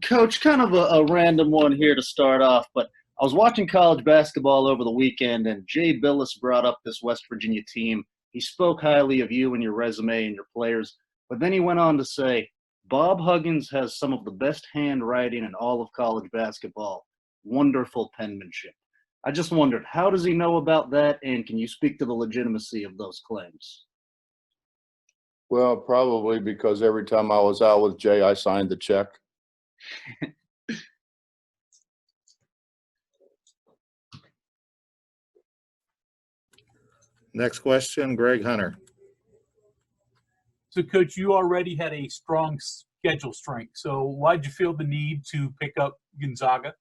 Coach, kind of a random one here to start off, but I was watching college basketball over the weekend, and Jay Billis brought up this West Virginia team. He spoke highly of you and your resume and your players, but then he went on to say, Bob Huggins has some of the best handwriting in all of college basketball. Wonderful penmanship. I just wondered, how does he know about that, and can you speak to the legitimacy of those claims? Well, probably because every time I was out with Jay, I signed the check. Next question, Greg Hunter. So, Coach, you already had a strong schedule strength. So why'd you feel the need to pick up Gonzaga?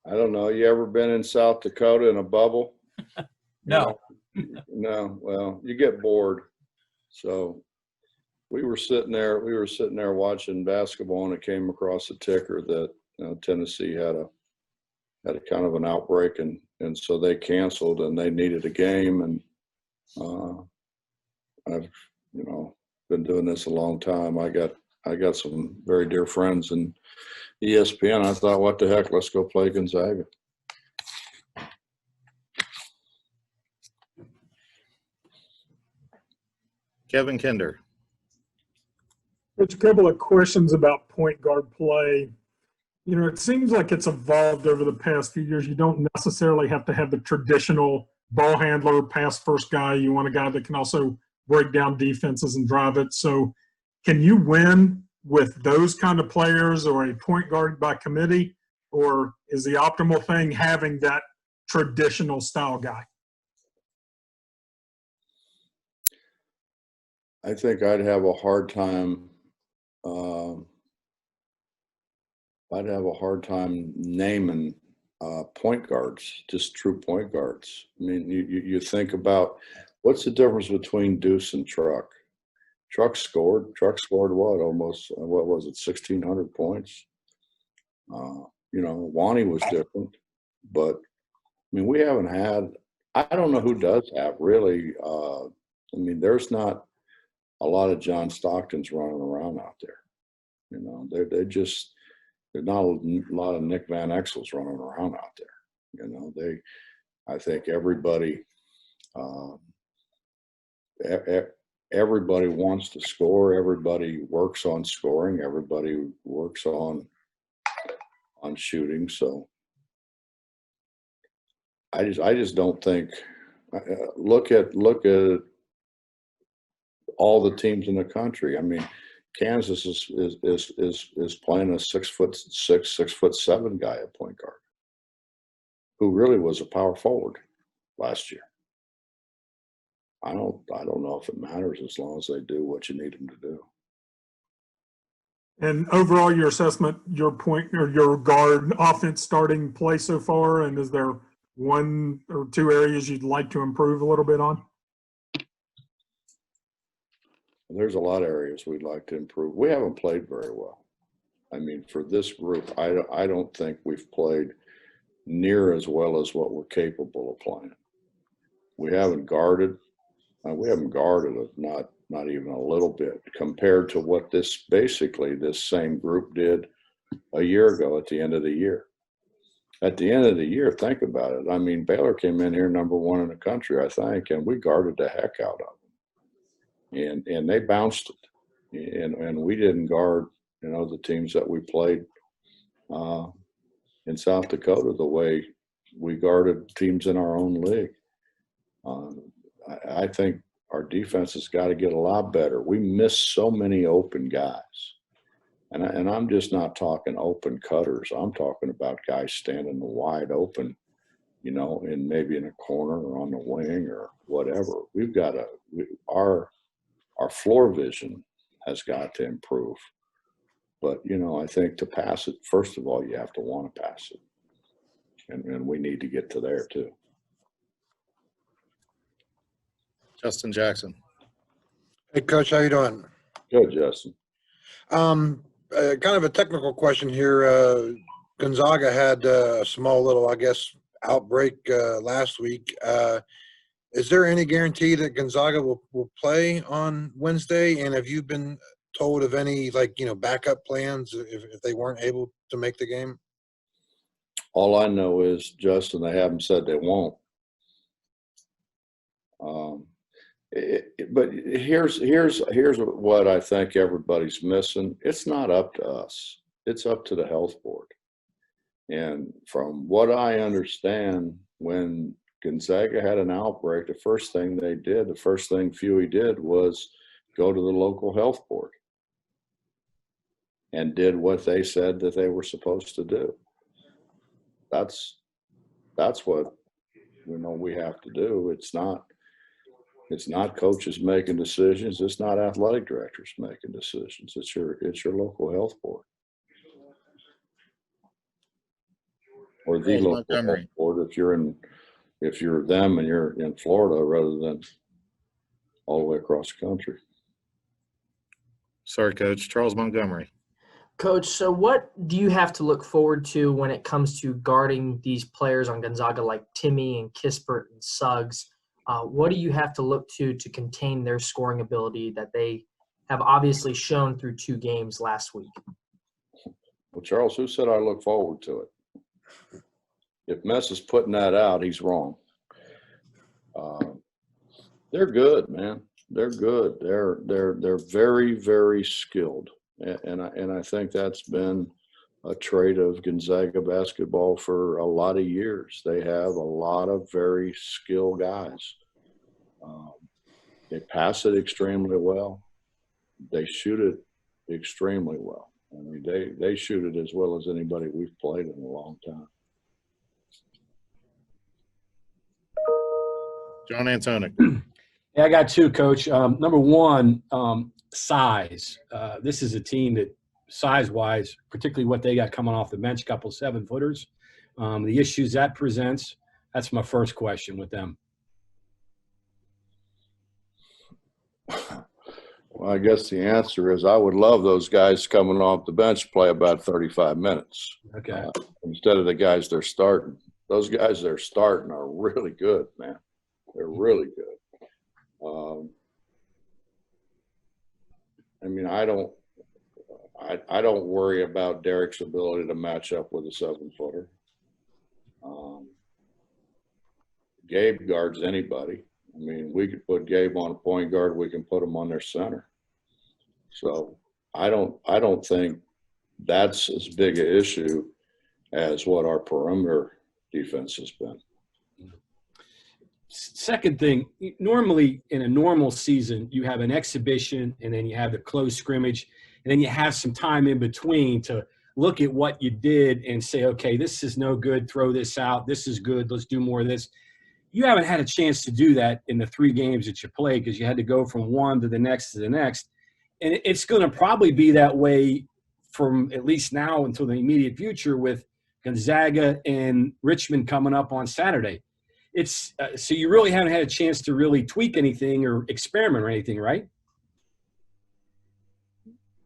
I don't know. You ever been in South Dakota in a bubble? No. No. Well, you get bored. So we were sitting there watching basketball, and it came across a ticker that Tennessee had a kind of an outbreak, and so they canceled, and they needed a game. And I've been doing this a long time. I got some very dear friends in ESPN. I thought, what the heck, let's go play Gonzaga. Kevin Kinder. There's a couple of questions about point guard play. It seems like it's evolved over the past few years. You don't necessarily have to have the traditional ball handler, pass first guy. You want a guy that can also break down defenses and drive it. So can you win with those kind of players or a point guard by committee? Or is the optimal thing having that traditional style guy? I think I'd have a hard time. Naming point guards, just true point guards. I mean, you think about what's the difference between Deuce and Truck? Truck scored what? Almost, what was it, 1,600 points? Wani was different, but I mean, we haven't had. I don't know who does have really. I mean, there's not a lot of John Stocktons running around out there. There's not a lot of Nick Van Exels running around out there. I think everybody wants to score. Everybody works on scoring. Everybody works on shooting. So I just don't think. Look at all the teams in the country. I mean, Kansas is playing a 6'6", 6'7" guy at point guard, who really was a power forward last year. I don't know if it matters as long as they do what you need them to do. And overall, your assessment, your point or your guard offense starting play so far, and is there one or two areas you'd like to improve a little bit on? There's a lot of areas we'd like to improve. We haven't played very well. I mean, for this group, I don't think we've played near as well as what we're capable of playing. We haven't guarded. Not even a little bit compared to what this same group did a year ago at the end of the year. At the end of the year, think about it. I mean, Baylor came in here #1 in the country, I think, and we guarded the heck out of them. And they bounced it, and we didn't guard, the teams that we played in South Dakota the way we guarded teams in our own league. I think our defense has got to get a lot better. We miss so many open guys, and I'm just not talking open cutters. I'm talking about guys standing wide open, in maybe in a corner or on the wing or whatever. We've got our floor vision has got to improve. But, I think to pass it, first of all, you have to want to pass it. And we need to get to there too. Justin Jackson. Hey, Coach, how you doing? Good, Justin. Kind of a technical question here. Gonzaga had a small little, I guess, outbreak last week. Is there any guarantee that Gonzaga will play on Wednesday? And have you been told of any, like, backup plans if they weren't able to make the game? All I know is, Justin, they haven't said they won't. But here's what I think everybody's missing. It's not up to us. It's up to the health board. And from what I understand, when Gonzaga had an outbreak, the first thing Fuey did was go to the local health board and did what they said that they were supposed to do. That's what we have to do. It's not coaches making decisions. It's not athletic directors making decisions. It's your local health board or the Charles local Montgomery. health board if you're them and you're in Florida rather than all the way across the country. Sorry, Coach. Charles Montgomery. Coach, so what do you have to look forward to when it comes to guarding these players on Gonzaga like Timmy and Kispert and Suggs? What do you have to look to contain their scoring ability that they have obviously shown through 2 games last week? Well, Charles, who said I look forward to it? If Mess is putting that out, he's wrong. They're good, man. They're good. They're very, very skilled, and I think that's been a trait of Gonzaga basketball for a lot of years. They have a lot of very skilled guys. They pass it extremely well. They shoot it extremely well. I mean, they shoot it as well as anybody we've played in a long time. John Antonic. Yeah, I got 2, Coach. Number 1, size. This is a team that, size-wise, particularly what they got coming off the bench, couple 7-footers, the issues that presents. That's my first question with them. Well, I guess the answer is I would love those guys coming off the bench to play about 35 minutes. Okay. Instead of the guys they're starting. Those guys they're starting are really good, man. They're really good. I mean, I don't worry about Derek's ability to match up with a 7-footer. Gabe guards anybody. I mean, we could put Gabe on a point guard. We can put him on their center. So I don't think that's as big an issue as what our perimeter defense has been. Second thing, normally in a normal season, you have an exhibition and then you have the close scrimmage and then you have some time in between to look at what you did and say, okay, this is no good, throw this out. This is good, let's do more of this. You haven't had a chance to do that in the 3 games that you played because you had to go from one to the next to the next. And it's going to probably be that way from at least now until the immediate future with Gonzaga and Richmond coming up on Saturday. It's so you really haven't had a chance to really tweak anything or experiment or anything, right?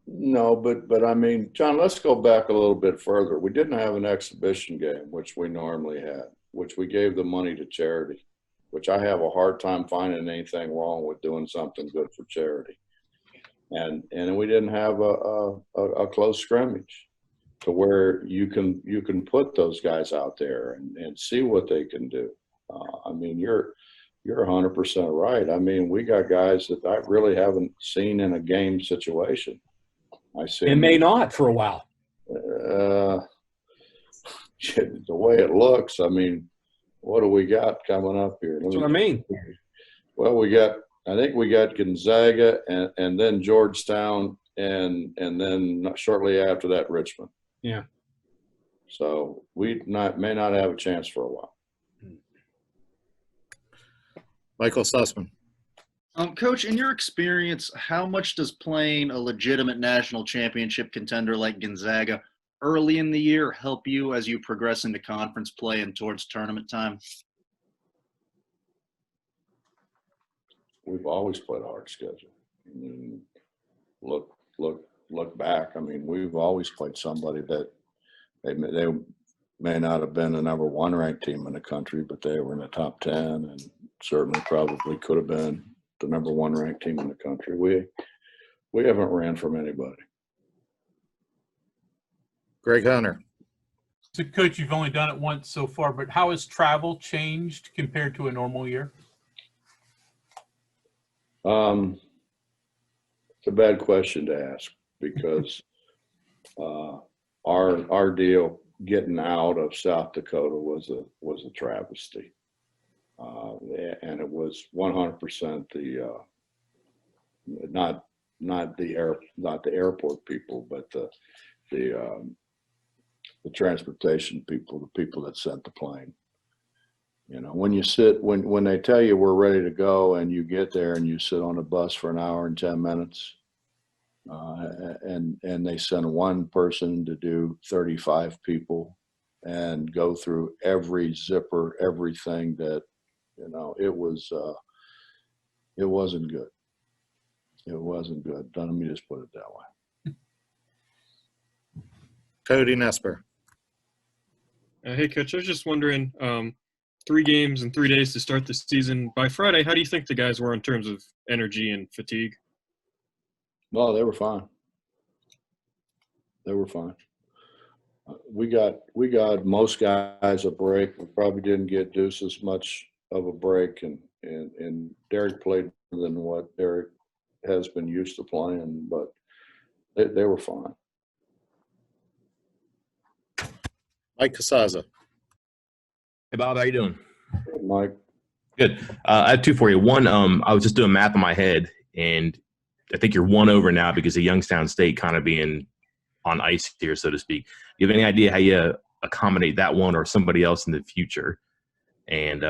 No, but I mean, John, let's go back a little bit further. We didn't have an exhibition game, which we normally had, which we gave the money to charity, which I have a hard time finding anything wrong with doing something good for charity. And we didn't have a close scrimmage to where you can put those guys out there and see what they can do. I mean, you're 100% right. I mean, we got guys that I really haven't seen in a game situation. I see. It may not for a while. The way it looks, I mean, what do we got coming up here? That's what I mean. Well, I think we got Gonzaga and then Georgetown and then shortly after that, Richmond. Yeah. So we may not have a chance for a while. Michael Sussman. Coach, in your experience, how much does playing a legitimate national championship contender like Gonzaga early in the year help you as you progress into conference play and towards tournament time? We've always played a hard schedule. I mean, look back. I mean, we've always played somebody that may not have been the number 1 ranked team in the country, but they were in the top 10 and certainly probably could have been the number 1 ranked team in the country. We haven't ran from anybody. Greg Hunter. So, Coach, you've only done it once so far, but how has travel changed compared to a normal year? It's a bad question to ask because our deal getting out of South Dakota was a travesty, and it was 100% the not the airport people, but the transportation people, the people that sent the plane. You know, when they tell you we're ready to go and you get there and you sit on a bus for an hour and 10 minutes, and they send one person to do 35 people and go through every zipper, everything that, you know, it wasn't good. It wasn't good. Let me just put it that way. Cody Nesper. Hey, Coach, I was just wondering, 3 games in 3 days to start the season. By Friday, how do you think the guys were in terms of energy and fatigue? No, they were fine. They were fine. We got most guys a break. We probably didn't get Deuce as much of a break, and Derek played more than what Derek has been used to playing, but they were fine. Mike Casaza. Hey, Bob, how you doing? Mike, Good. I have 2 for you. One, I was just doing math in my head, and I think you're 1 over now because of Youngstown State kind of being on ice here, so to speak. Do you have any idea how you accommodate that one or somebody else in the future? And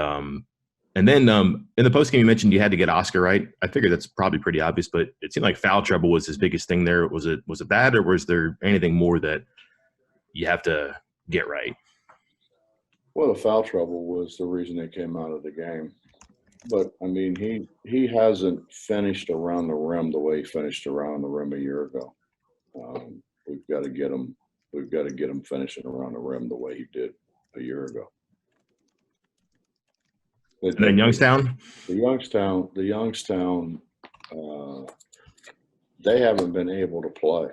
then in the postgame you mentioned you had to get Oscar right. I figured that's probably pretty obvious, but it seemed like foul trouble was his biggest thing there. Was it that, or was there anything more that you have to get right? well, the foul trouble was the reason they came out of the game. But I mean, he hasn't finished around the rim the way he finished around the rim a year ago. We've got to get him. We've got to get him finishing around the rim the way he did a year ago. And then Youngstown? The Youngstown, they haven't been able to play.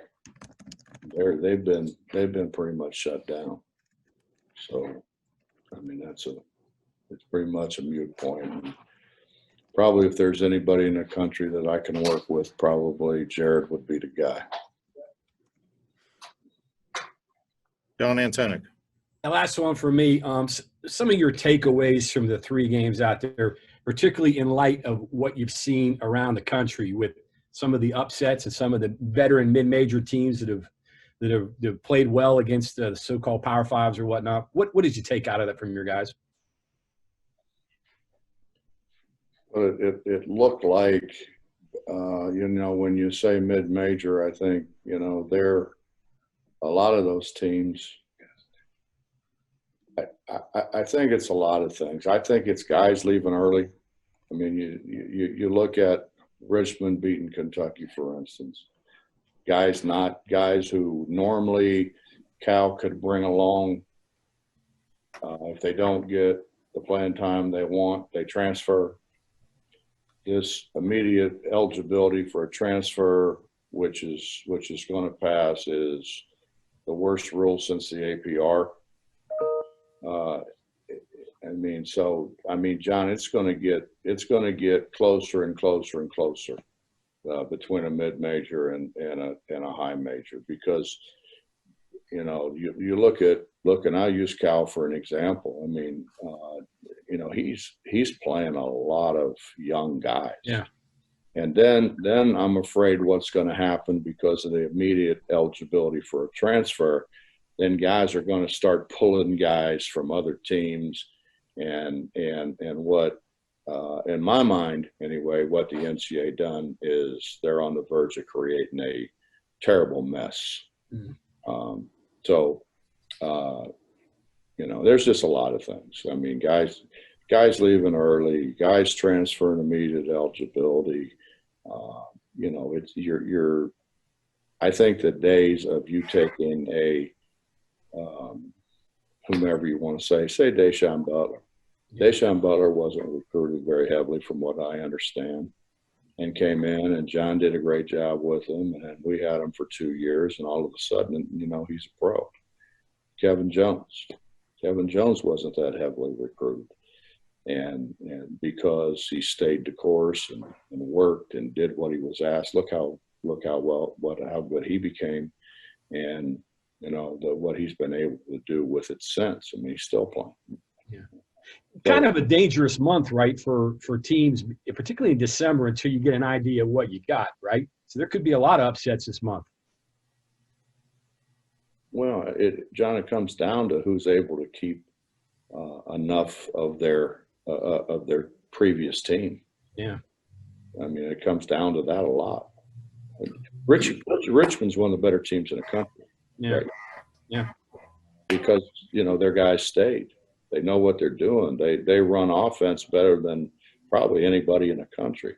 They've been pretty much shut down. So, I mean, it's pretty much a moot point. And probably if there's anybody in the country that I can work with, probably Jared would be the guy. John Antonik. The last one for me, some of your takeaways from the 3 games out there, particularly in light of what you've seen around the country with some of the upsets and some of the veteran mid-major teams that have played well against the so-called Power Fives or whatnot. What did you take out of that from your guys? Well, it looked like, you know, when you say mid-major, I think, you know, a lot of those teams. I think it's a lot of things. I think it's guys leaving early. I mean, you look at Richmond beating Kentucky, for instance. Guys who normally Cal could bring along. If they don't get the playing time they want, they transfer. This immediate eligibility for a transfer, which is going to pass, is the worst rule since the APR. John, it's going to get closer and closer and closer between a mid-major and a high major, because, you know, you look, and I'll use Cal for an example. I mean, you know, he's playing a lot of young guys. Yeah. And then I'm afraid what's going to happen because of the immediate eligibility for a transfer, then guys are going to start pulling guys from other teams, and what, in my mind anyway, what the NCAA done is they're on the verge of creating a terrible mess. Mm. You know, there's just a lot of things. I mean, guys leaving early, guys transferring immediate eligibility. You know, it's I think the days of you taking whomever you want to say Deshaun Butler. Deshaun Butler wasn't recruited very heavily from what I understand, and came in, and John did a great job with him, and we had him for 2 years, and all of a sudden, he's a pro. Kevin Jones wasn't that heavily recruited. And because he stayed the course and worked and did what he was asked, look how good he became, and what he's been able to do with it since. I mean, he's still playing. Yeah. Kind of a dangerous month, right, for teams, particularly in December, until you get an idea of what you got, right? So there could be a lot of upsets this month. Well, John, it comes down to who's able to keep enough of their previous team. Yeah. I mean, it comes down to that a lot. Richmond's one of the better teams in the country. Yeah. Right? Yeah. Because, their guys stayed. They know what they're doing. They run offense better than probably anybody in the country.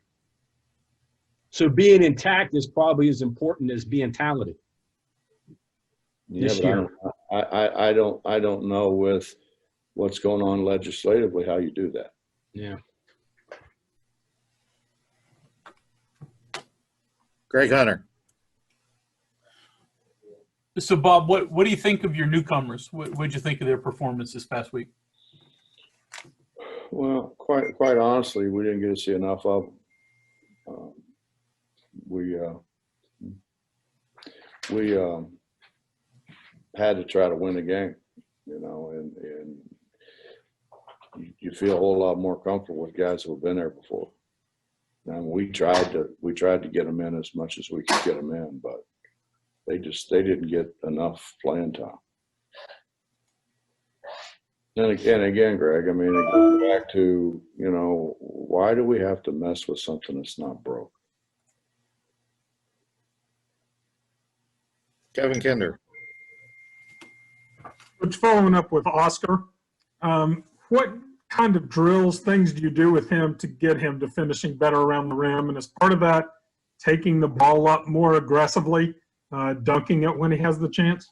So being intact is probably as important as being talented. This year. I don't know with what's going on legislatively how you do that. Yeah. Greg Hunter. So, Bob, what do you think of your newcomers? What did you think of their performance this past week? Well, quite honestly, we didn't get to see enough of them. We had to try to win the game, and you feel a whole lot more comfortable with guys who have been there before. And we tried to get them in as much as we could get them in, but they didn't get enough playing time. And again, Greg, I mean, it goes back to, why do we have to mess with something that's not broke? Kevin Kinder. Which, following up with Oscar, what kind of drills, things do you do with him to get him to finishing better around the rim? And as part of that, taking the ball up more aggressively, dunking it when he has the chance?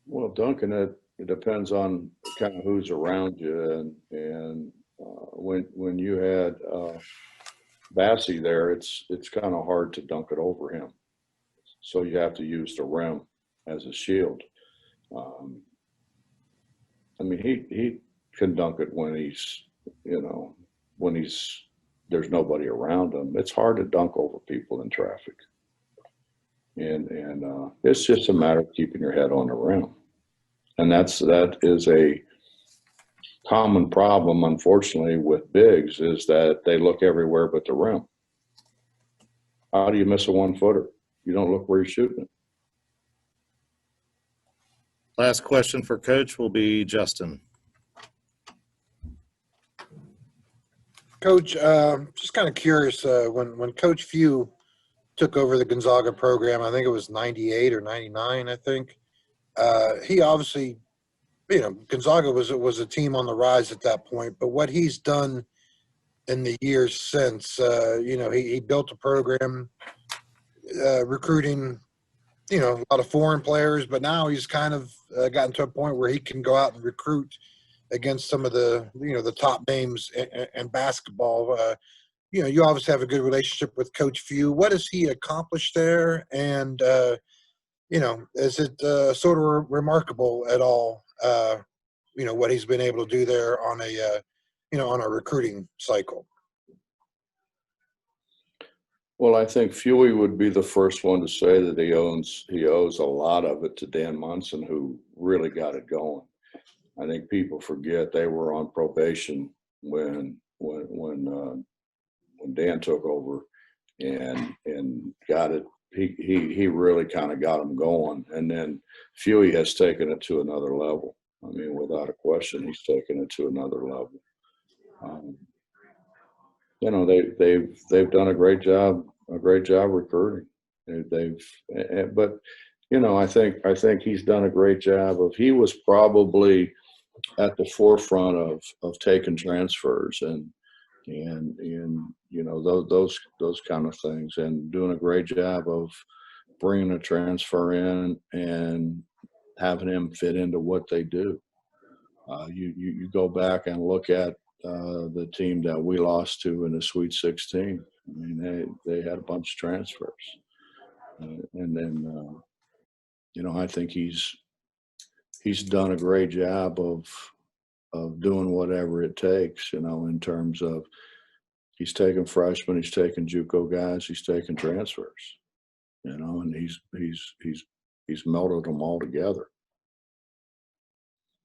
Well, dunking it depends on kind of who's around you, and when you had Bassey there, it's kind of hard to dunk it over him, so you have to use the rim as a shield. I mean, he can dunk it when there's nobody around him. It's hard to dunk over people in traffic, and it's just a matter of keeping your head on the rim. And that is a common problem, unfortunately, with bigs, is that they look everywhere but the rim. How do you miss a 1-footer? You don't look where you're shooting it. Last question for Coach will be Justin. Coach, just kind of curious, when Coach Few took over the Gonzaga program, I think it was 98 or 99, I think. He obviously, Gonzaga was a team on the rise at that point, but what he's done in the years since, he built a program, recruiting, a lot of foreign players, but now he's kind of gotten to a point where he can go out and recruit against some of the, the top names in basketball. You obviously have a good relationship with Coach Few. What has he accomplished there? And, is it sort of remarkable at all, what he's been able to do there on a recruiting cycle? Well, I think Fewy would be the first one to say that he owes a lot of it to Dan Munson, who really got it going. I think people forget they were on probation when Dan took over and got it. He really kind of got them going, and then Fewy has taken it to another level. I mean, without a question, he's taken it to another level. They've done a great job recruiting. But I think he's done a great job he was probably at the forefront of taking transfers and those kind of things, and doing a great job of bringing a transfer in and having him fit into what they do. You go back and look at the team that we lost to in the Sweet 16. I mean, they had a bunch of transfers. And then, I think he's done a great job of doing whatever it takes, in terms of he's taking freshmen, he's taking JUCO guys, he's taking transfers, and he's melded them all together.